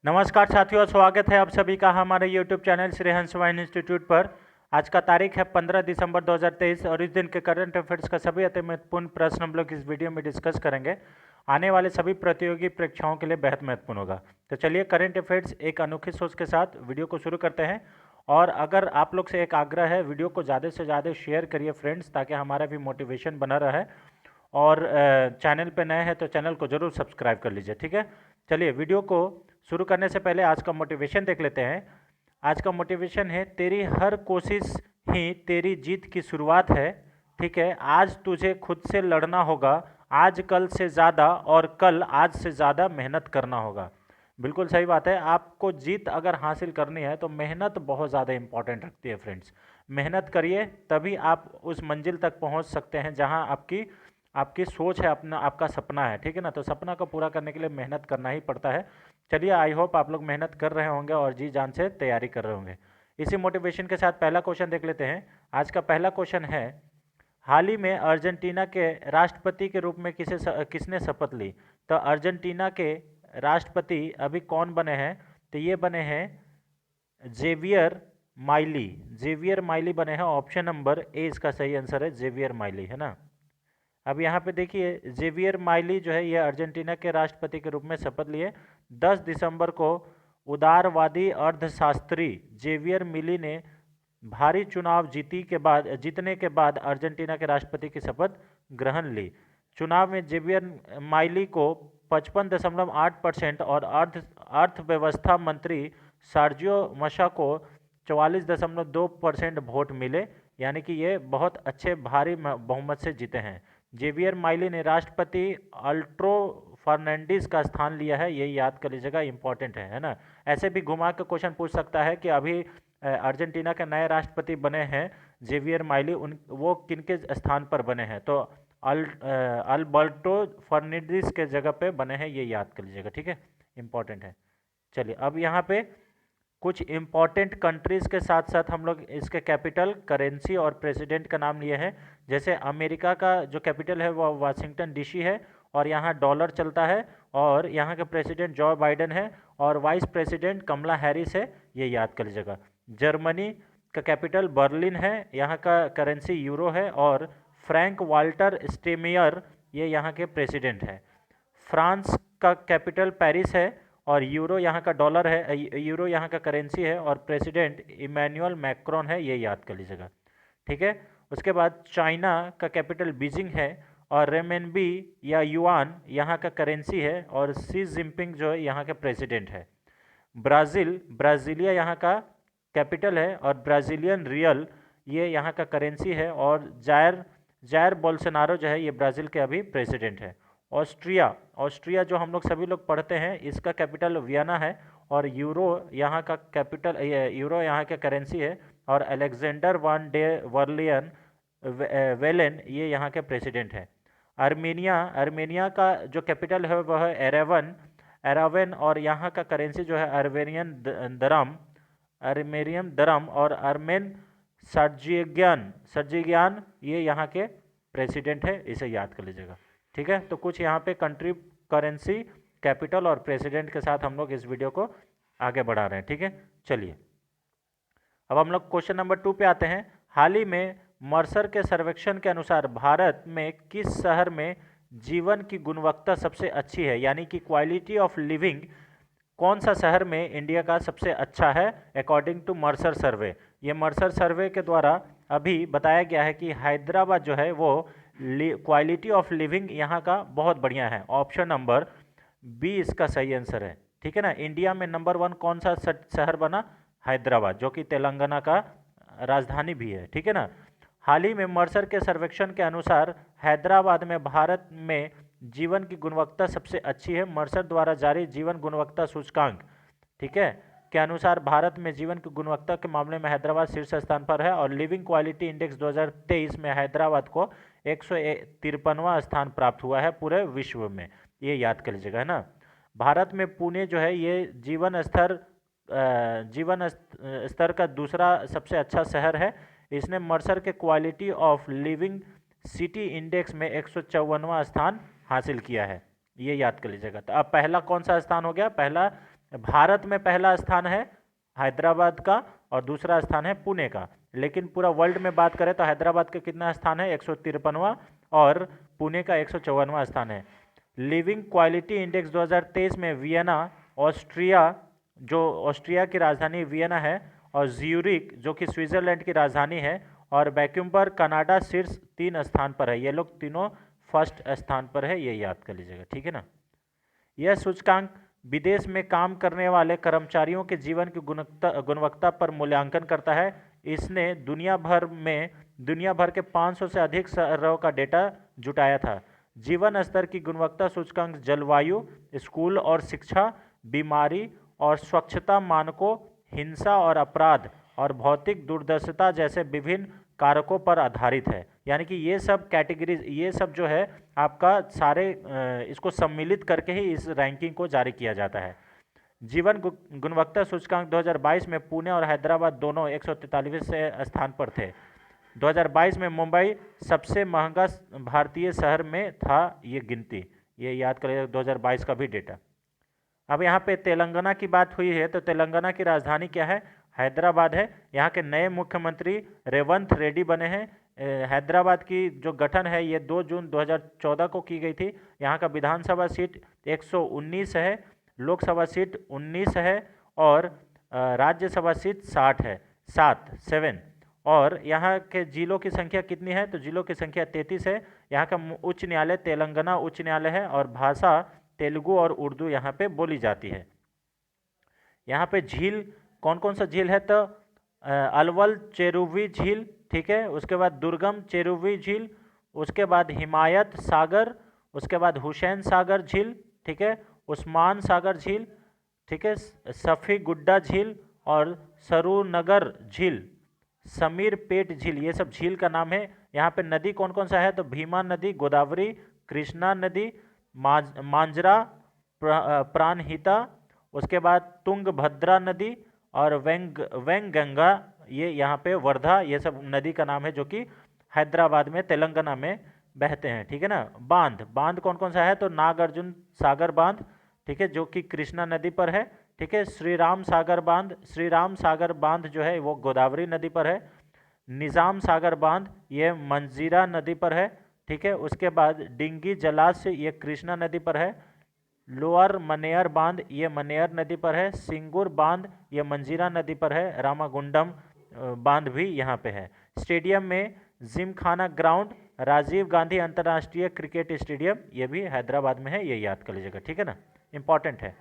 नमस्कार साथियों, स्वागत है आप सभी का हमारे YouTube channel Shri Hans wine institute पर। आज का तारीख है 15 दिसंबर 2023 और इस दिन के करंट अफेयर्स का सभी अति महत्वपूर्ण प्रश्न हम लोग इस वीडियो में डिस्कस करेंगे। आने वाले सभी प्रतियोगी परीक्षाओं के लिए बेहद महत्वपूर्ण होगा। तो चलिए करंट अफेयर्स एक अनोखी सोच के साथ वीडियो को शुरू करते हैं। और अगर आप लोग से एक आग्रह है, वीडियो को ज़्यादा से ज़्यादा शेयर करिए फ्रेंड्स, ताकि हमारा भी मोटिवेशन बना रहे। और चैनल पे नए हैं तो चैनल को ज़रूर सब्सक्राइब कर लीजिए, ठीक है। चलिए वीडियो को शुरू करने से पहले आज का मोटिवेशन देख लेते हैं। आज का मोटिवेशन है, तेरी हर कोशिश ही तेरी जीत की शुरुआत है। ठीक है, आज तुझे खुद से लड़ना होगा, आज कल से ज़्यादा और कल आज से ज़्यादा मेहनत करना होगा। बिल्कुल सही बात है। आपको जीत अगर हासिल करनी है तो मेहनत बहुत ज़्यादा इंपॉर्टेंट रखती है फ्रेंड्स। मेहनत करिए तभी आप उस मंजिल तक पहुंच सकते हैं जहां आपकी आपकी सोच है, अपना आपका सपना है, ठीक है ना। तो सपना को पूरा करने के लिए मेहनत करना ही पड़ता है। चलिए, आई होप आप लोग मेहनत कर रहे होंगे और जी जान से तैयारी कर रहे होंगे। इसी मोटिवेशन के साथ पहला क्वेश्चन देख लेते हैं। आज का पहला क्वेश्चन है, हाल ही में अर्जेंटीना के राष्ट्रपति के रूप में किसने शपथ ली। तो अर्जेंटीना के राष्ट्रपति अभी कौन बने हैं? तो ये बने हैं जेवियर माइली। जेवियर माइली बने हैं। ऑप्शन नंबर ए इसका सही आंसर है, जेवियर माइली, है ना। अब यहाँ पे देखिए, जेवियर माइली जो है ये अर्जेंटीना के राष्ट्रपति के रूप में शपथ लिए। 10 दिसंबर को उदारवादी अर्थशास्त्री जेवियर मिली ने भारी चुनाव जीतने के बाद अर्जेंटीना के राष्ट्रपति की शपथ ग्रहण ली। चुनाव में जेवियर माइली को 55.8% और अर्थव्यवस्था मंत्री सार्जियो मशा को 44.2% वोट मिले। यानी कि ये बहुत अच्छे भारी बहुमत से जीते हैं। जेवियर माइली ने राष्ट्रपति अल्ट्रो फर्नांडिस का स्थान लिया है, ये याद कर लीजिएगा, इंपॉर्टेंट है ना। ऐसे भी घुमा के क्वेश्चन पूछ सकता है कि अभी अर्जेंटीना के नए राष्ट्रपति बने हैं जेवियर माइली, उन वो किनके स्थान पर बने हैं। तो अल्बर्टो फर्नांडिस के जगह पे बने हैं, ये याद कर लीजिएगा, ठीक है, इंपॉर्टेंट है। चलिए, अब यहाँ पे कुछ इंपॉर्टेंट कंट्रीज़ के साथ साथ हम लोग इसके कैपिटल, करेंसी और प्रेसिडेंट का नाम लिए हैं। जैसे अमेरिका का जो कैपिटल है वो वाशिंगटन डीसी है और यहाँ डॉलर चलता है। और यहाँ के प्रेसिडेंट जो बाइडेन है और वाइस प्रेसिडेंट कमला हैरिस है, ये याद कर लीजिएगा। जर्मनी का कैपिटल बर्लिन है, यहाँ का करेंसी यूरो है और फ्रैंक वाल्टर स्टेमियर ये यहाँ के प्रेसिडेंट है। फ्रांस का कैपिटल पेरिस है और यूरो यहाँ का डॉलर है, यूरो यहाँ का करेंसी है और प्रेसिडेंट इमैनुअल मैक्रोन है, ये याद कर लीजिएगा, ठीक है। उसके बाद चाइना का कैपिटल बीजिंग है और रेमेनबी या युआन यहाँ का करेंसी है और सी जिनपिंग जो है यहाँ के प्रेसिडेंट है। ब्राज़ीलिया यहाँ का कैपिटल है और ब्राज़ीलियन रियल ये यहाँ का करेंसी है और जायर बोल्सोनारो जो है ये ब्राज़ील के अभी प्रेसिडेंट है। ऑस्ट्रिया जो हम लोग सभी लोग पढ़ते हैं, इसका कैपिटल वियना है और यूरो यहाँ का करेंसी है और अलेक्जेंडर वान डे वर्लियन वेलेन ये यहाँ के प्रेसिडेंट हैं। आर्मेनिया का जो कैपिटल है वह है एरावेन और यहाँ का करेंसी जो है आर्मेनियन दरम और आर्मेन सर्जिगियान ये यहाँ के प्रेसिडेंट है, इसे याद कर लीजिएगा, ठीक है। तो कुछ यहाँ पे कंट्री, करेंसी, कैपिटल और प्रेसिडेंट के साथ हम लोग इस वीडियो को आगे बढ़ा रहे हैं, ठीक है। चलिए, अब हम लोग क्वेश्चन नंबर 2 पे आते हैं। हाल ही में मर्सर के सर्वेक्षण के अनुसार भारत में किस शहर में जीवन की गुणवत्ता सबसे अच्छी है, यानी कि क्वालिटी ऑफ लिविंग कौन सा शहर में इंडिया का सबसे अच्छा है अकॉर्डिंग टू मर्सर सर्वे। ये मर्सर सर्वे के द्वारा अभी बताया गया है कि हैदराबाद जो है वो क्वालिटी ऑफ लिविंग यहाँ का बहुत बढ़िया है। ऑप्शन नंबर बी इसका सही आंसर है, ठीक है ना। इंडिया में नंबर 1 कौन सा शहर बना? हैदराबाद, जो कि तेलंगाना का राजधानी भी है, ठीक है ना। हाल ही में मर्सर के सर्वेक्षण के अनुसार हैदराबाद में भारत में जीवन की गुणवत्ता सबसे अच्छी है। मर्सर द्वारा जारी जीवन गुणवत्ता सूचकांक, ठीक है, के अनुसार भारत में जीवन की गुणवत्ता के मामले में हैदराबाद शीर्ष स्थान पर है और लिविंग क्वालिटी इंडेक्स 2023 में हैदराबाद को 153वां स्थान प्राप्त हुआ है पूरे विश्व में, ये याद कर लीजिएगा, है ना। भारत में पुणे जो है ये जीवन स्तर का दूसरा सबसे अच्छा शहर है। इसने मर्सर के quality of living city index में 154वां स्थान हासिल किया है, ये याद कर लीजिएगा। तो अब पहला कौन सा स्थान हो गया? पहला भारत में पहला स्थान है हैदराबाद का और दूसरा स्थान है पुणे का, लेकिन पूरा वर्ल्ड में बात करें तो हैदराबाद का कितना स्थान है, 153वां, और पुणे का 154वां स्थान है। लिविंग क्वालिटी इंडेक्स 2023 में वियना ऑस्ट्रिया, जो ऑस्ट्रिया की राजधानी वियना है, और ज्यूरिक जो कि स्विट्जरलैंड की राजधानी है, और वैक्यूमबर्ग कनाडा शीर्ष 3 स्थान पर है। ये लोग तीनों फर्स्ट स्थान पर है, ये याद कर लीजिएगा, ठीक है ना। यह सूचकांक विदेश में काम करने वाले कर्मचारियों के जीवन की गुणवत्ता पर मूल्यांकन करता है। इसने दुनिया भर के 500 से अधिक शहरों का डेटा जुटाया था। जीवन स्तर की गुणवत्ता सूचकांक जलवायु, स्कूल और शिक्षा, बीमारी और स्वच्छता मानकों, हिंसा और अपराध और भौतिक दुर्दशा जैसे विभिन्न कारकों पर आधारित है। यानी कि ये सब कैटेगरीज, ये सब जो है आपका सारे इसको सम्मिलित करके ही इस रैंकिंग को जारी किया जाता है। जीवन गुणवत्ता सूचकांक 2022 में पुणे और हैदराबाद दोनों 143वें स्थान पर थे। 2022 में मुंबई सबसे महंगा भारतीय शहर में था, ये गिनती, ये याद करिएगा 2022 का भी डेटा। अब यहाँ पे तेलंगाना की बात हुई है, तो तेलंगाना की राजधानी क्या है, हैदराबाद है। यहाँ के नए मुख्यमंत्री रेवंत रेड्डी बने हैं। हैदराबाद की जो गठन है ये 2 जून 2014 को की गई थी। यहाँ का विधानसभा सीट 119 है, लोकसभा सीट 19 है, और राज्यसभा सीट 60 है, 7। और यहाँ के जिलों की संख्या कितनी है, तो जिलों की संख्या 33 है। यहाँ का उच्च न्यायालय तेलंगाना उच्च न्यायालय है, और भाषा तेलुगु और उर्दू यहाँ पे बोली जाती है। यहाँ पे झील कौन कौन सा झील है, तो अलवल चेरुवी झील, ठीक है, उसके बाद दुर्गम चेरुवी झील, उसके बाद हिमायत सागर, उसके बाद हुसैन सागर झील, ठीक है, उस्मान सागर झील, ठीक है, सफ़ी गुड्डा झील और सरूनगर झील, समीर पेट झील, ये सब झील का नाम है। यहाँ पे नदी कौन कौन सा है, तो भीमा नदी, गोदावरी, कृष्णा नदी, मांजरा, प्राणहिता, उसके बाद तुंगभद्रा नदी और वेंगंगा, ये यहाँ पे वर्धा, ये सब नदी का नाम है जो कि हैदराबाद में तेलंगाना में बहते हैं, ठीक है ना। बांध कौन कौन सा है, तो नागार्जुन सागर बांध, ठीक है, जो कि कृष्णा नदी पर है, ठीक है। श्री राम सागर बांध जो है वो गोदावरी नदी पर है। निज़ाम सागर बांध ये मंजीरा नदी पर है, ठीक है। उसके बाद डिंगी जलाशय ये कृष्णा नदी पर है। लोअर मनेयर बांध ये मनेयर नदी पर है। सिंगूर बांध ये मंजीरा नदी पर है। रामागुंडम बांध भी यहाँ पे है। स्टेडियम में जिमखाना ग्राउंड, राजीव गांधी अंतर्राष्ट्रीय क्रिकेट स्टेडियम, ये भी हैदराबाद में है, ये याद कर लीजिएगा, ठीक है ना, इंपॉर्टेंट है।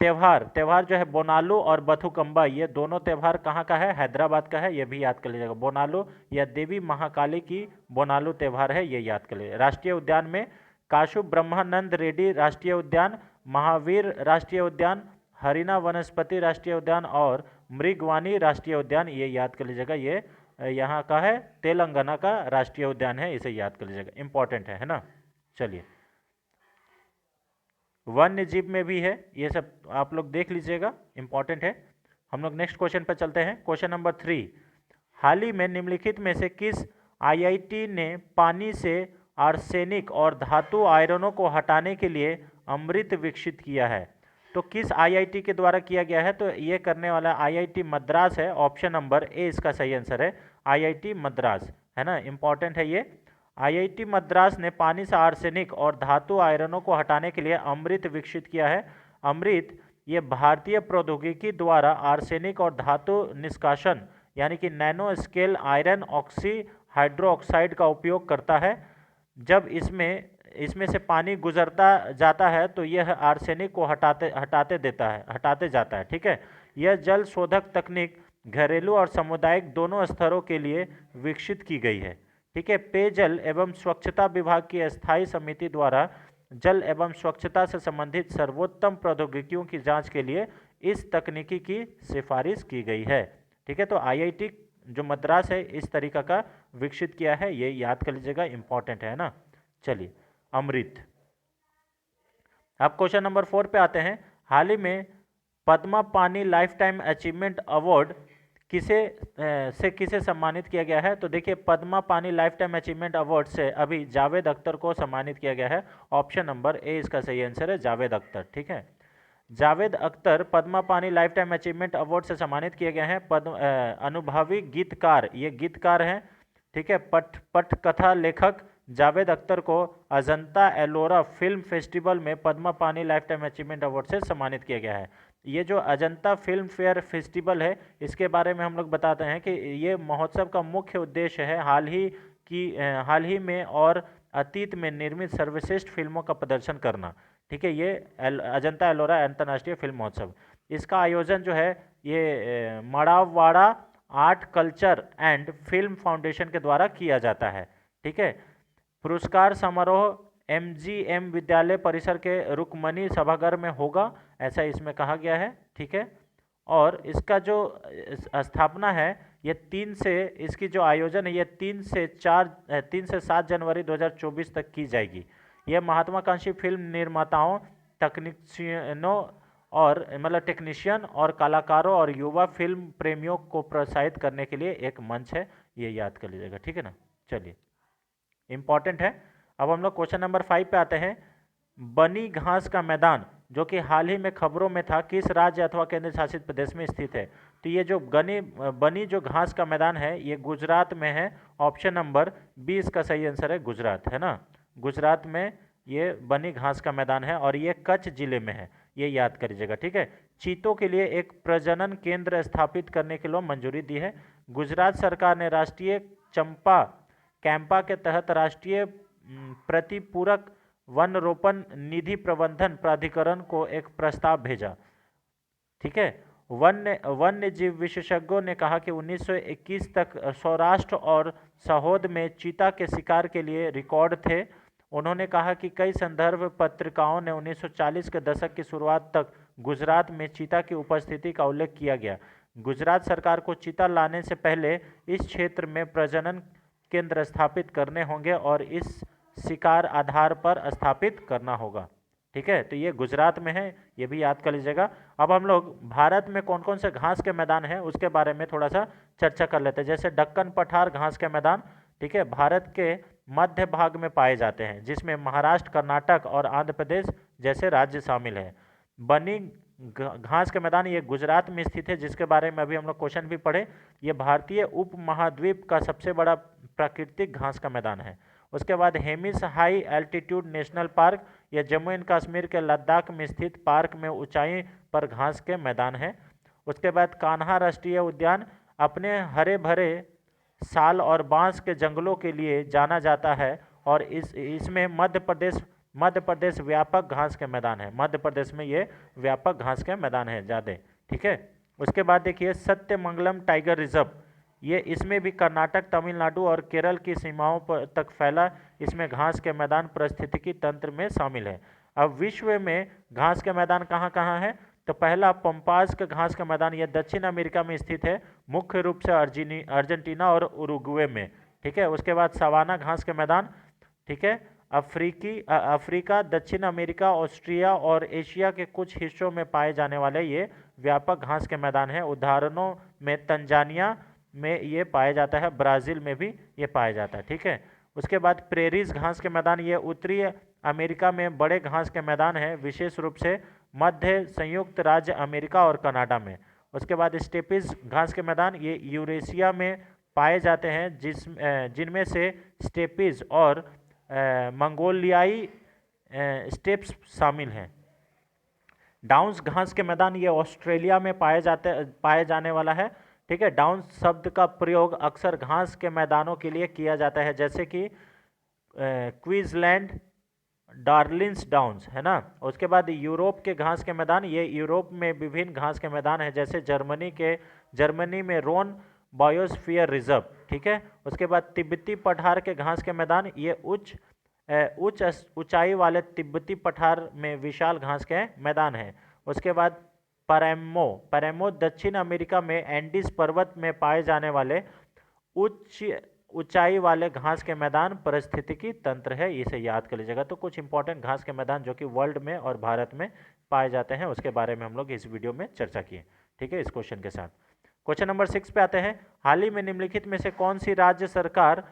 त्यौहार जो है बोनालू और बथुकम्बा, ये दोनों त्यौहार कहाँ का है, हैदराबाद का है, ये भी याद कर लीजिएगा। बोनालू या देवी महाकाली की बोनालू त्यौहार है, ये याद कर लीजिएगा। राष्ट्रीय उद्यान में काशु ब्रह्मानंद रेड्डी राष्ट्रीय उद्यान, महावीर राष्ट्रीय उद्यान, हरिना वनस्पति राष्ट्रीय उद्यान और मृगवानी राष्ट्रीय उद्यान, ये याद कर लीजिएगा। ये यहाँ का है, तेलंगाना का राष्ट्रीय उद्यान है, इसे याद कर लीजिएगा, इंपॉर्टेंट है ना। चलिए, वन्य जीव में भी है, ये सब आप लोग देख लीजिएगा, इंपॉर्टेंट है। हम लोग नेक्स्ट क्वेश्चन पर चलते हैं। क्वेश्चन नंबर 3, हाल ही में निम्नलिखित में से किस आईआईटी ने पानी से आर्सेनिक और धातु आयरनों को हटाने के लिए अमृत विकसित किया है? तो किस आईआईटी के द्वारा किया गया है? तो ये करने वाला आईआईटी मद्रास है। ऑप्शन नंबर ए इसका सही आंसर है, आईआईटी मद्रास, है ना, इंपॉर्टेंट है ये। आईआईटी मद्रास ने पानी से आर्सेनिक और धातु आयरनों को हटाने के लिए अमृत विकसित किया है। अमृत ये भारतीय प्रौद्योगिकी द्वारा आर्सेनिक और धातु निष्कासन यानी कि nano scale iron oxy hydroxide का उपयोग करता है। जब इसमें से पानी गुजरता जाता है तो यह आर्सेनिक को हटाते जाता है, ठीक है। यह जल शोधक तकनीक घरेलू और सामुदायिक दोनों स्तरों के लिए विकसित की गई है, ठीक है। पेयजल एवं स्वच्छता विभाग की अस्थायी समिति द्वारा जल एवं स्वच्छता से संबंधित सर्वोत्तम प्रौद्योगिकियों की जांच के लिए इस तकनीकी की सिफारिश की गई है, ठीक है। तो आईआईटी जो मद्रास है इस तरीका का विकसित किया है, ये याद कर लीजिएगा, इंपॉर्टेंट है ना। चलिए, अमृत। अब क्वेश्चन नंबर 4 पे आते हैं। हाल ही में पद्मा पानी लाइफ टाइम अचीवमेंट अवार्ड किसे सम्मानित किया गया है? तो देखिए, पद्मा पानी लाइफ टाइम अचीवमेंट अवार्ड से अभी जावेद अख्तर को सम्मानित किया गया है। ऑप्शन नंबर ए इसका सही आंसर है, जावेद अख्तर, ठीक है। जावेद अख्तर पद्मा पानी लाइफ टाइम अचीवमेंट अवार्ड से सम्मानित किए गए हैं। अनुभवी गीतकार, ये गीतकार हैं, ठीक है। पटकथा लेखक जावेद अख्तर को अजंता एलोरा फिल्म फेस्टिवल में पद्मा पानी लाइफ टाइम अचीवमेंट अवार्ड से सम्मानित किया गया है। ये जो अजंता फिल्म फेयर फेस्टिवल है, इसके बारे में हम लोग बताते हैं कि ये महोत्सव का मुख्य उद्देश्य है हाल ही में और अतीत में निर्मित सर्वश्रेष्ठ फिल्मों का प्रदर्शन करना, ठीक है। ये अजंता एलोरा अंतर्राष्ट्रीय फिल्म महोत्सव, इसका आयोजन जो है ये Madawada art culture and film foundation के द्वारा किया जाता है, ठीक है। पुरस्कार समारोह MGM विद्यालय परिसर के रुक्मणी सभागार में होगा, ऐसा इसमें कहा गया है, ठीक है। और इसका जो स्थापना है ये इसकी जो आयोजन है ये 3 से 7 जनवरी 2024 तक की जाएगी। यह महात्माकांक्षी फिल्म निर्माताओं, टेक्नीशियन और कलाकारों और युवा फिल्म प्रेमियों को प्रोत्साहित करने के लिए एक मंच है, ये याद कर लीजिएगा, ठीक है ना। चलिए, इंपॉर्टेंट है। अब हम लोग क्वेश्चन नंबर 5 पे आते हैं। बनी घास का मैदान जो कि हाल ही में खबरों में था, किस राज्य अथवा केंद्र शासित प्रदेश में स्थित है? तो ये जो बनी जो घास का मैदान है ये गुजरात में है। ऑप्शन नंबर 20 का सही आंसर है गुजरात, है ना। गुजरात में ये बनी घास का मैदान है और ये कच्छ जिले में है, ये याद करिएगा, ठीक है। चीतों के लिए एक प्रजनन केंद्र स्थापित करने के लिए मंजूरी दी है। गुजरात सरकार ने राष्ट्रीय कैंपा के तहत राष्ट्रीय प्रतिपूरक वन रोपण निधि प्रबंधन प्राधिकरण को एक प्रस्ताव भेजा, ठीक है। वन्य जीव विशेषज्ञों ने कहा कि 1921 तक सौराष्ट्र और सहोद में चीता के शिकार के लिए रिकॉर्ड थे। उन्होंने कहा कि कई संदर्भ पत्रिकाओं ने 1940 के दशक की शुरुआत तक गुजरात में चीता की उपस्थिति का उल्लेख किया गया। गुजरात सरकार को चीता लाने से पहले इस क्षेत्र में प्रजनन केंद्र स्थापित करने होंगे और इस शिकार आधार पर स्थापित करना होगा, ठीक है। तो ये गुजरात में है, ये भी याद कर लीजिएगा। अब हम लोग भारत में कौन कौन से घास के मैदान हैं उसके बारे में थोड़ा सा चर्चा कर लेते हैं। जैसे दक्कन पठार घास के मैदान, ठीक है, भारत के मध्य भाग में पाए जाते हैं, जिसमें महाराष्ट्र, कर्नाटक और आंध्र प्रदेश जैसे राज्य शामिल हैं। बनी घास के मैदान ये गुजरात में स्थित है, जिसके बारे में अभी हम लोग क्वेश्चन भी पढ़े। ये भारतीय उपमहाद्वीप का सबसे बड़ा प्राकृतिक घास का मैदान है। उसके बाद Hemis high altitude national park, यह जम्मू एंड कश्मीर के लद्दाख में स्थित पार्क में ऊंचाई पर घास के मैदान है। उसके बाद कान्हा राष्ट्रीय उद्यान अपने हरे भरे साल और बांस के जंगलों के लिए जाना जाता है और इसमें मध्य प्रदेश व्यापक घास के मैदान है। मध्य प्रदेश में ये व्यापक घास के मैदान है ज़्यादा, ठीक है। उसके बाद देखिए सत्यमंगलम टाइगर रिजर्व, ये इसमें भी कर्नाटक, तमिलनाडु और केरल की सीमाओं पर तक फैला इसमें घास के मैदान पारिस्थितिकी तंत्र में शामिल है। अब विश्व में घास के मैदान कहाँ कहाँ है? तो पहला पंपास का घास का मैदान, यह दक्षिण अमेरिका में स्थित है, मुख्य रूप से अर्जेंटीना और उरुग्वे में, ठीक है। उसके बाद सवाना घास के मैदान, ठीक है, अफ्रीका, दक्षिण अमेरिका, ऑस्ट्रिया और एशिया के कुछ हिस्सों में पाए जाने वाले ये व्यापक घास के मैदान हैं। उदाहरणों में तंजानिया में ये पाया जाता है, ब्राज़ील में भी ये पाया जाता है, ठीक है। उसके बाद प्रेरीज घास के मैदान, ये उत्तरी अमेरिका में बड़े घास के मैदान हैं, विशेष रूप से मध्य संयुक्त राज्य अमेरिका और कनाडा में। उसके बाद स्टेपीज घास के मैदान, ये यूरेशिया में पाए जाते हैं, जिनमें से स्टेपीज और मंगोलियाई स्टेप्स शामिल हैं। डाउन्स घास के मैदान, ये ऑस्ट्रेलिया में पाए जाने वाला है, ठीक है। डाउन्स शब्द का प्रयोग अक्सर घास के मैदानों के लिए किया जाता है, जैसे कि क्वींसलैंड डार्लिंग्स डाउन्स, है ना। उसके बाद यूरोप के घास के मैदान, ये यूरोप में विभिन्न घास के मैदान हैं, जैसे जर्मनी में रोन बायोस्फीयर रिजर्व, ठीक है। उसके बाद तिब्बती पठार के घास के मैदान, ये उच्च ऊंचाई वाले तिब्बती पठार में विशाल घास के मैदान हैं। उसके बाद पैरामो दक्षिण अमेरिका में एंडीज पर्वत में पाए जाने वाले उच्च ऊंचाई वाले घास के मैदान पारिस्थितिकी तंत्र है, इसे याद कर लीजिएगा। तो कुछ इंपॉर्टेंट घास के मैदान जो कि वर्ल्ड में और भारत में पाए जाते हैं, उसके बारे में हम लोग इस वीडियो में चर्चा किए, ठीक है, इस क्वेश्चन के साथ। क्वेश्चन नंबर 6 पे आते हैं। हाल ही में निम्नलिखित में से कौन सी राज्य सरकार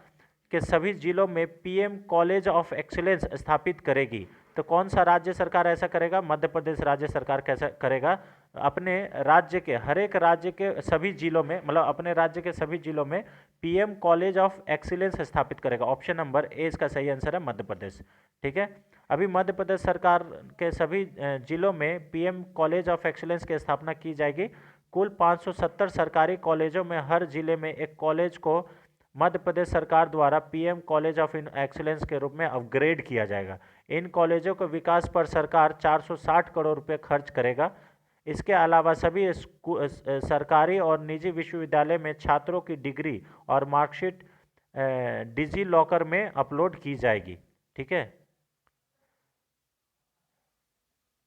के सभी जिलों में PM कॉलेज ऑफ एक्सीलेंस स्थापित करेगी? तो कौन सा राज्य सरकार ऐसा करेगा? मध्य प्रदेश राज्य सरकार कैसा करेगा? अपने राज्य के हर एक राज्य के सभी जिलों में, मतलब अपने राज्य के सभी जिलों में पीएम कॉलेज ऑफ एक्सीलेंस स्थापित करेगा। ऑप्शन नंबर ए इसका सही आंसर है, मध्य प्रदेश। ठीक है, अभी मध्य प्रदेश सरकार के सभी जिलों में पीएम कॉलेज ऑफ एक्सीलेंस की स्थापना की जाएगी। कुल 570 सरकारी कॉलेजों में हर जिले में एक कॉलेज को मध्य प्रदेश सरकार द्वारा पीएम कॉलेज ऑफ एक्सीलेंस के रूप में अपग्रेड किया जाएगा। इन कॉलेजों के विकास पर सरकार 460 करोड़ रुपए खर्च करेगा। इसके अलावा सभी सरकारी और निजी विश्वविद्यालय में छात्रों की डिग्री और मार्कशीट डिजी लॉकर में अपलोड की जाएगी। ठीक है,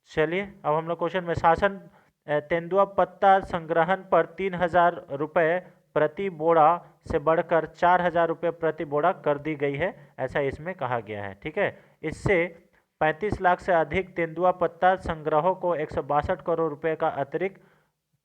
चलिए अब हम लोग क्वेश्चन में, शासन तेंदुआ पत्ता संग्रहण पर 3,000 रुपये प्रति बोरा से बढ़कर 4,000 रुपये प्रति बोरा कर दी गई है, ऐसा इसमें कहा गया है। ठीक है, इससे 35 लाख से अधिक तेंदुआ पत्ता संग्रहों को 162 करोड़ रुपए का अतिरिक्त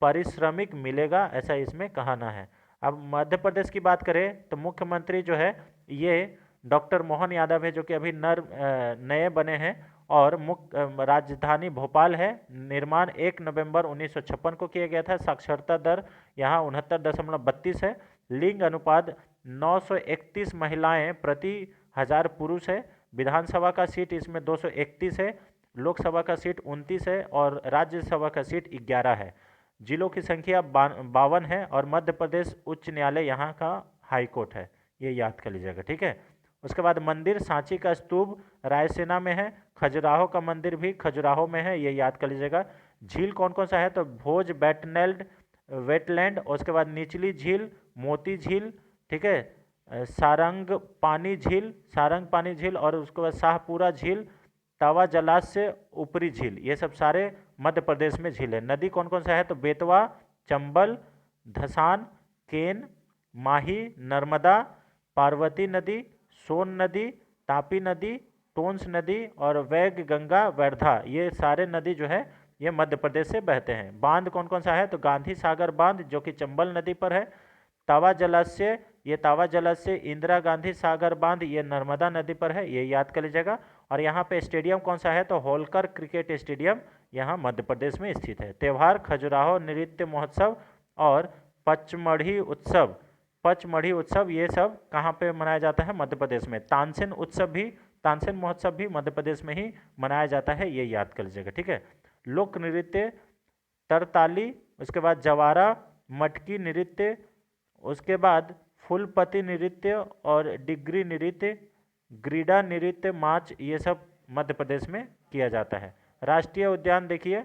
पारिश्रमिक मिलेगा, ऐसा इसमें कहना है। अब मध्य प्रदेश की बात करें तो मुख्यमंत्री जो है ये डॉक्टर मोहन यादव है, जो कि अभी नए बने हैं, और मुख्य राजधानी भोपाल है। निर्माण 1 नवंबर 1956 को किया गया था। साक्षरता दर यहाँ 69.32 है। लिंग अनुपात 931 महिलाएं प्रति 1000 पुरुष है। विधानसभा का सीट इसमें 231 है, लोकसभा का सीट 29 है और राज्यसभा का सीट 11 है। जिलों की संख्या 52 है और मध्य प्रदेश उच्च न्यायालय यहाँ का हाई कोर्ट है, ये याद कर लीजिएगा। ठीक है, उसके बाद मंदिर, सांची का स्तूप रायसेना में है, खजुराहो का मंदिर भी खजुराहो में है, ये याद कर लीजिएगा। झील कौन कौन सा है? तो भोज वेटलैंड, उसके बाद निचली झील, मोती झील, ठीक है, सारंग पानी झील और उसके बाद शाहपुरा झील, तावा जलाशय, ऊपरी झील, ये सब सारे मध्य प्रदेश में झील है। नदी कौन कौन सा है? तो बेतवा, चंबल, धसान, केन, माही, नर्मदा, पार्वती नदी, सोन नदी, तापी नदी, टोंस नदी और वैग गंगा वर्धा, ये सारे नदी जो है ये मध्य प्रदेश से बहते हैं। बांध कौन कौन सा है? तो गांधी सागर बांध जो कि चंबल नदी पर है, तावा जलाशय इंदिरा गांधी सागर बांध ये नर्मदा नदी पर है, ये याद कर लीजिएगा। और यहाँ पे स्टेडियम कौन सा है? तो होलकर क्रिकेट स्टेडियम यहाँ मध्य प्रदेश में स्थित है। त्यौहार खजुराहो नृत्य महोत्सव और पचमढ़ी उत्सव ये सब कहाँ पे मनाया जाता है? मध्य प्रदेश में। तानसेन महोत्सव भी मध्य प्रदेश में ही मनाया जाता है, ये याद कर लीजिएगा। ठीक है, लोक नृत्य तरताली, उसके बाद जवारा, मटकी नृत्य, उसके बाद फूलपति नृत्य और डिग्री नृत्य, ग्रीडा नृत्य, माच, ये सब मध्य प्रदेश में किया जाता है। राष्ट्रीय उद्यान देखिए,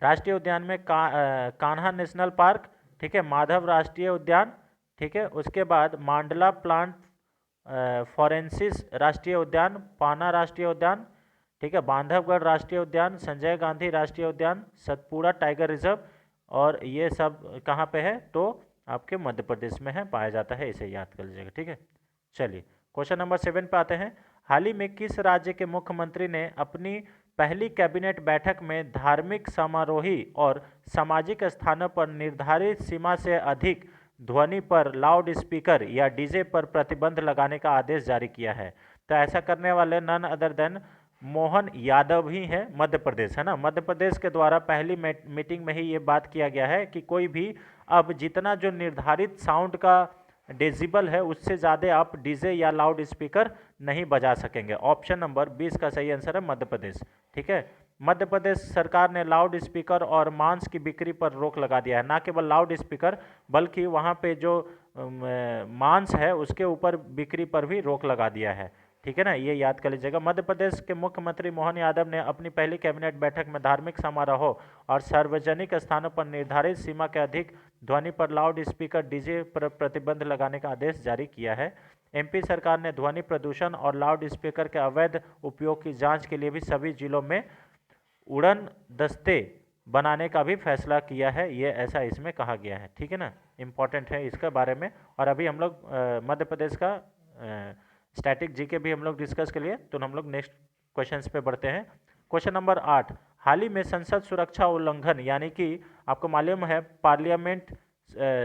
राष्ट्रीय उद्यान में कान्हा नेशनल पार्क, ठीक है, माधव राष्ट्रीय उद्यान, ठीक है, उसके बाद मांडला प्लांट फॉरेंसिस राष्ट्रीय उद्यान, पाना राष्ट्रीय उद्यान, ठीक है, बांधवगढ़ राष्ट्रीय उद्यान, संजय गांधी राष्ट्रीय उद्यान, सतपुड़ा टाइगर रिजर्व, और ये सब कहाँ पे है? तो आपके मध्य प्रदेश में है, पाया जाता है, इसे याद कर लीजिएगा। ठीक है, चलिए क्वेश्चन नंबर 7 पे आते हैं। हाल ही में किस राज्य के मुख्यमंत्री ने अपनी पहली कैबिनेट बैठक में धार्मिक समारोही और सामाजिक स्थानों पर निर्धारित सीमा से अधिक ध्वनि पर लाउड स्पीकर या डीजे पर प्रतिबंध लगाने का आदेश जारी किया है? तो ऐसा करने वाले none other than Mohan Yadav ही हैं, मध्य प्रदेश, है ना। मध्य प्रदेश के द्वारा पहली मीटिंग में ही ये बात किया गया है कि कोई भी अब जितना जो निर्धारित साउंड का डेसिबल है उससे ज़्यादा आप डीजे या लाउड स्पीकर नहीं बजा सकेंगे। ऑप्शन नंबर 20 का सही आंसर है मध्य प्रदेश। ठीक है, मध्य प्रदेश सरकार ने लाउड स्पीकर और मांस की बिक्री पर रोक लगा दिया है। ना केवल लाउड स्पीकर बल्कि वहाँ पे जो मांस है उसके ऊपर बिक्री पर भी रोक लगा दिया है। ठीक है ना, ये याद कर लीजिएगा। मध्य प्रदेश के मुख्यमंत्री मोहन यादव ने अपनी पहली कैबिनेट बैठक में धार्मिक समारोह और सार्वजनिक स्थानों पर निर्धारित सीमा के अधिक ध्वनि पर लाउड स्पीकर डीजे पर प्रतिबंध लगाने का आदेश जारी किया है। एमपी सरकार ने ध्वनि प्रदूषण और लाउड स्पीकर के अवैध उपयोग की जांच के लिए भी सभी जिलों में उड़न दस्ते बनाने का भी फैसला किया है, ये ऐसा इसमें कहा गया है। ठीक है ना, इम्पॉर्टेंट है इसके बारे में। और अभी हम लोग मध्य प्रदेश का स्टैटिक जीके भी हम लोग डिस्कस के लिए, तो हम लोग नेक्स्ट क्वेश्चंस पे बढ़ते हैं। क्वेश्चन नंबर 8, हाल ही में संसद सुरक्षा उल्लंघन यानी कि आपको मालूम है पार्लियामेंट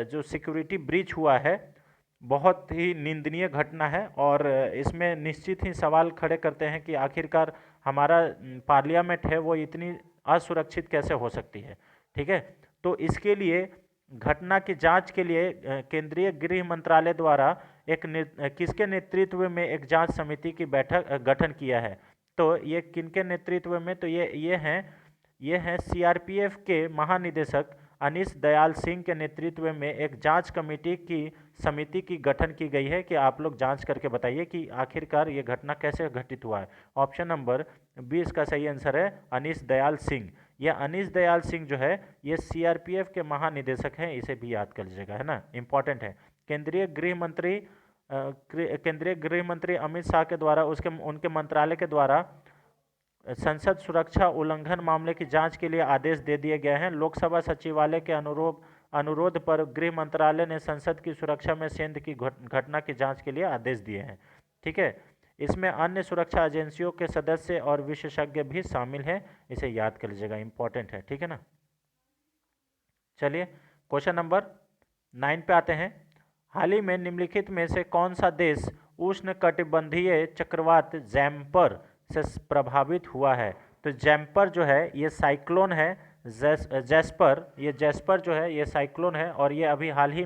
जो सिक्योरिटी ब्रीच हुआ है बहुत ही निंदनीय घटना है और इसमें निश्चित ही सवाल खड़े करते हैं कि आखिरकार हमारा पार्लियामेंट है वो इतनी असुरक्षित कैसे हो सकती है। ठीक है, तो इसके लिए घटना की जांच के लिए केंद्रीय गृह मंत्रालय द्वारा किसके नेतृत्व में एक जांच समिति की बैठक गठन किया है। तो ये किनके नेतृत्व में, तो ये हैं सीआरपीएफ के महानिदेशक अनीश दयाल सिंह के नेतृत्व में एक जांच कमेटी की समिति की गठन की गई है कि आप लोग जांच करके बताइए कि आखिरकार ये घटना कैसे घटित हुआ है। ऑप्शन नंबर 20 का सही आंसर है अनीश दयाल सिंह। यह अनीश दयाल सिंह जो है ये सीआरपीएफ के महानिदेशक हैं, इसे भी याद कर लीजिएगा, है ना, इंपॉर्टेंट है। केंद्रीय गृह मंत्री अमित शाह के द्वारा उनके मंत्रालय के द्वारा संसद सुरक्षा उल्लंघन मामले की जांच के लिए आदेश दे दिए गए हैं। लोकसभा सचिवालय के अनुरोध पर गृह मंत्रालय ने संसद की सुरक्षा में सेंध की घटना की जांच के लिए आदेश दिए हैं। ठीक है, इसमें अन्य सुरक्षा एजेंसियों के सदस्य और विशेषज्ञ भी शामिल हैं, इसे याद कर लीजिएगा, इंपॉर्टेंट है। ठीक है ना, चलिए क्वेश्चन नंबर 9 पे आते हैं। हाल ही में निम्नलिखित में से कौन सा देश उष्णकटिबंधीय चक्रवात जैम्पर से प्रभावित हुआ है। तो जैम्पर जो है ये साइक्लोन है, जैस्पर जो है ये साइक्लोन है और ये अभी हाल ही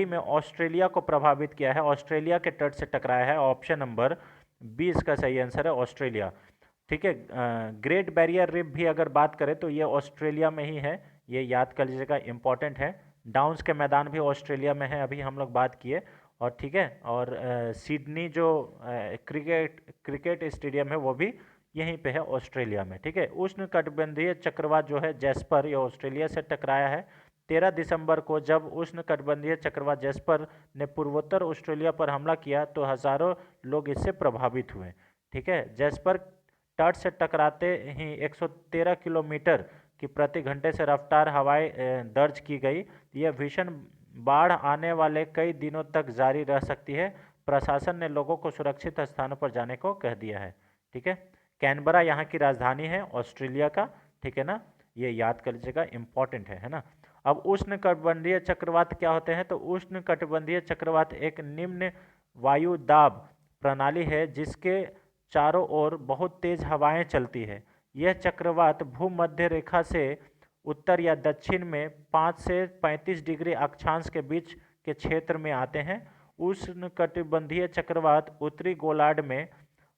में ऑस्ट्रेलिया को प्रभावित किया है, ऑस्ट्रेलिया के तट से टकराया है। ऑप्शन नंबर 20 का सही आंसर है ऑस्ट्रेलिया। ठीक है, ग्रेट बैरियर रीफ भी अगर बात करें तो ये ऑस्ट्रेलिया में ही है, ये याद कर लीजिएगा, इंपॉर्टेंट है। डाउन्स के मैदान भी ऑस्ट्रेलिया में है, अभी हम लोग बात किए। और ठीक है, और सिडनी जो क्रिकेट स्टेडियम है वो भी यहीं पे है ऑस्ट्रेलिया में। ठीक है, उष्णकटिबंधीय चक्रवात जो है जैस्पर, ये ऑस्ट्रेलिया से टकराया है 13 दिसंबर को। जब उष्णकटिबंधीय चक्रवात जैस्पर ने पूर्वोत्तर ऑस्ट्रेलिया पर हमला किया तो हजारों लोग इससे प्रभावित हुए। ठीक है, जैस्पर तट से टकराते ही 113 किलोमीटर की प्रति घंटे से रफ्तार हवाएं दर्ज की गई। यह भीषण बाढ़ आने वाले कई दिनों तक जारी रह सकती है। प्रशासन ने लोगों को सुरक्षित स्थानों पर जाने को कह दिया है। ठीक है, कैनबरा यहाँ की राजधानी है ऑस्ट्रेलिया का। ठीक है ना, ये याद कर लीजिएगा, इंपॉर्टेंट है ना। अब उष्णकटिबंधीय चक्रवात क्या होते हैं, तो उष्णकटिबंधीय चक्रवात एक निम्न वायु दाब प्रणाली है जिसके चारों ओर बहुत तेज हवाएं चलती है। यह चक्रवात भूमध्य रेखा से उत्तर या दक्षिण में 5 से 35 डिग्री अक्षांश के बीच के क्षेत्र में आते हैं। उष्णकटिबंधीय चक्रवात उत्तरी गोलार्ध में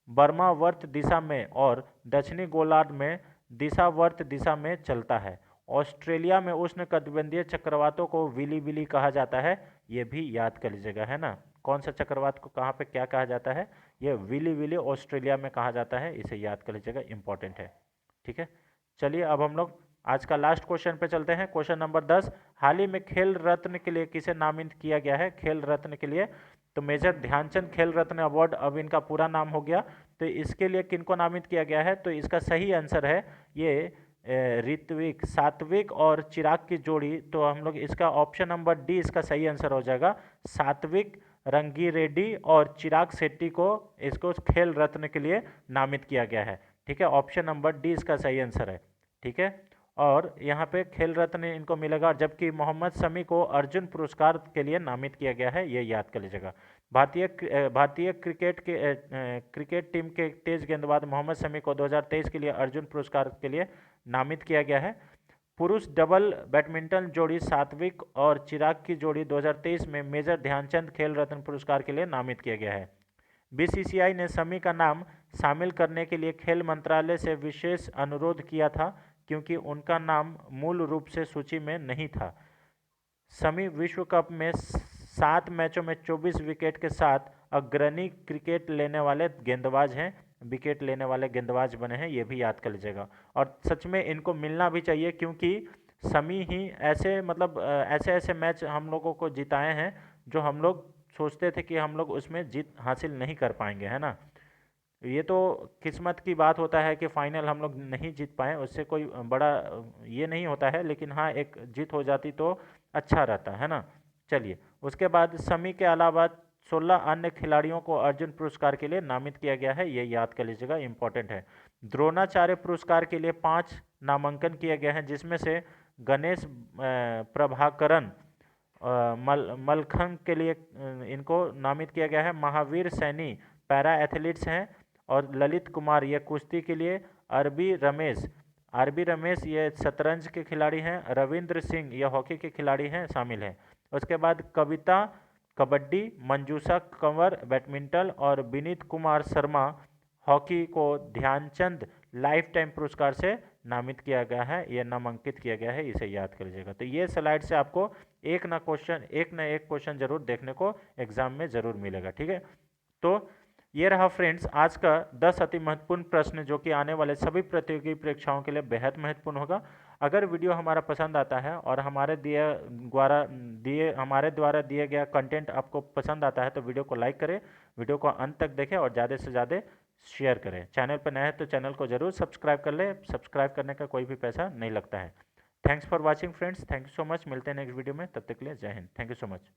बर्मावर्त दिशा में और दक्षिणी गोलार्ध में दिशावर्त दिशा में चलता है। ऑस्ट्रेलिया में उष्णकटिबंधीय चक्रवातों को विली विली कहा जाता है, ये भी याद कर लीजिएगा, है ना। कौन सा चक्रवात को कहाँ पे क्या कहा जाता है, ये विली विली ऑस्ट्रेलिया में कहा जाता है, इसे याद कर लीजिएगा, इंपॉर्टेंट है। ठीक है, चलिए अब हम लोग आज का लास्ट क्वेश्चन पे चलते हैं। क्वेश्चन नंबर 10, हाल ही में खेल रत्न के लिए किसे नामित किया गया है। खेल रत्न के लिए तो मेजर ध्यानचंद खेल रत्न अवार्ड, अब इनका पूरा नाम हो गया, तो इसके लिए किनको नामित किया गया है, तो इसका सही आंसर है ये ऋत्विक, सात्विक और चिराग की जोड़ी। तो हम लोग इसका ऑप्शन नंबर डी इसका सही आंसर हो जाएगा। सात्विक रंगीरेड्डी और चिराग शेट्टी को इसको खेल रत्न के लिए नामित किया गया है। ठीक है, ऑप्शन नंबर डी इसका सही आंसर है। ठीक है, और यहाँ पे खेल रत्न इनको मिलेगा, जबकि मोहम्मद शमी को अर्जुन पुरस्कार के लिए नामित किया गया है, ये याद कर लीजिएगा। भारतीय क्रिकेट टीम के तेज गेंदबाज मोहम्मद शमी को 2023 के लिए अर्जुन पुरस्कार के लिए नामित किया गया है। पुरुष डबल बैडमिंटन जोड़ी सात्विक और चिराग की जोड़ी 2023 में मेजर ध्यानचंद खेल रत्न पुरस्कार के लिए नामित किया गया है। बीसीसीआई ने शमी का नाम शामिल करने के लिए खेल मंत्रालय से विशेष अनुरोध किया था क्योंकि उनका नाम मूल रूप से सूची में नहीं था। शमी विश्व कप में 7 मैचों में 24 विकेट के साथ अग्रणी विकेट लेने वाले गेंदबाज बने हैं, ये भी याद कर लीजिएगा। और सच में इनको मिलना भी चाहिए क्योंकि शमी ही ऐसे मैच हम लोगों को जिताए हैं जो हम लोग सोचते थे कि हम लोग उसमें जीत हासिल नहीं कर पाएंगे, है ना। ये तो किस्मत की बात होता है कि फाइनल हम लोग नहीं जीत पाए, उससे कोई बड़ा ये नहीं होता है, लेकिन हाँ एक जीत हो जाती तो अच्छा रहता है ना। चलिए, उसके बाद शमी के अलावा 16 अन्य खिलाड़ियों को अर्जुन पुरस्कार के लिए नामित किया गया है, ये याद कर लीजिएगा, इंपॉर्टेंट है। द्रोणाचार्य पुरस्कार के लिए 5 नामांकन किए गए हैं, जिसमें से गणेश प्रभाकरन मलखंग के लिए इनको नामित किया गया है। महावीर सैनी पैरा एथलीट्स हैं। और ललित कुमार ये कुश्ती के लिए। आरबी रमेश ये शतरंज के खिलाड़ी हैं। रविंद्र सिंह ये हॉकी के खिलाड़ी हैं, शामिल हैं। उसके बाद कविता कबड्डी, मंजूषा कंवर बैडमिंटन और विनीत कुमार शर्मा हॉकी को ध्यानचंद लाइफ टाइम पुरस्कार से नामित किया गया है, ये नामांकित किया गया है, इसे याद कर लीजिएगा। तो ये स्लाइड से आपको एक ना एक क्वेश्चन जरूर देखने को एग्जाम में जरूर मिलेगा, ठीक है। तो ये रहा फ्रेंड्स आज का 10 अति महत्वपूर्ण प्रश्न जो कि आने वाले सभी प्रतियोगी परीक्षाओं के लिए बेहद महत्वपूर्ण होगा। अगर वीडियो हमारा पसंद आता है और हमारे द्वारा दिए गया कंटेंट आपको पसंद आता है तो वीडियो को लाइक करें, वीडियो को अंत तक देखें और ज़्यादा से ज़्यादा शेयर करें। चैनल पर नए हैं तो चैनल को जरूर सब्सक्राइब कर लें, सब्सक्राइब करने का कोई भी पैसा नहीं लगता है। Thanks for watching friends, thank you so much. मिलते हैं नेक्स्ट वीडियो में, तब तक के लिए जय Hind, thank you so much.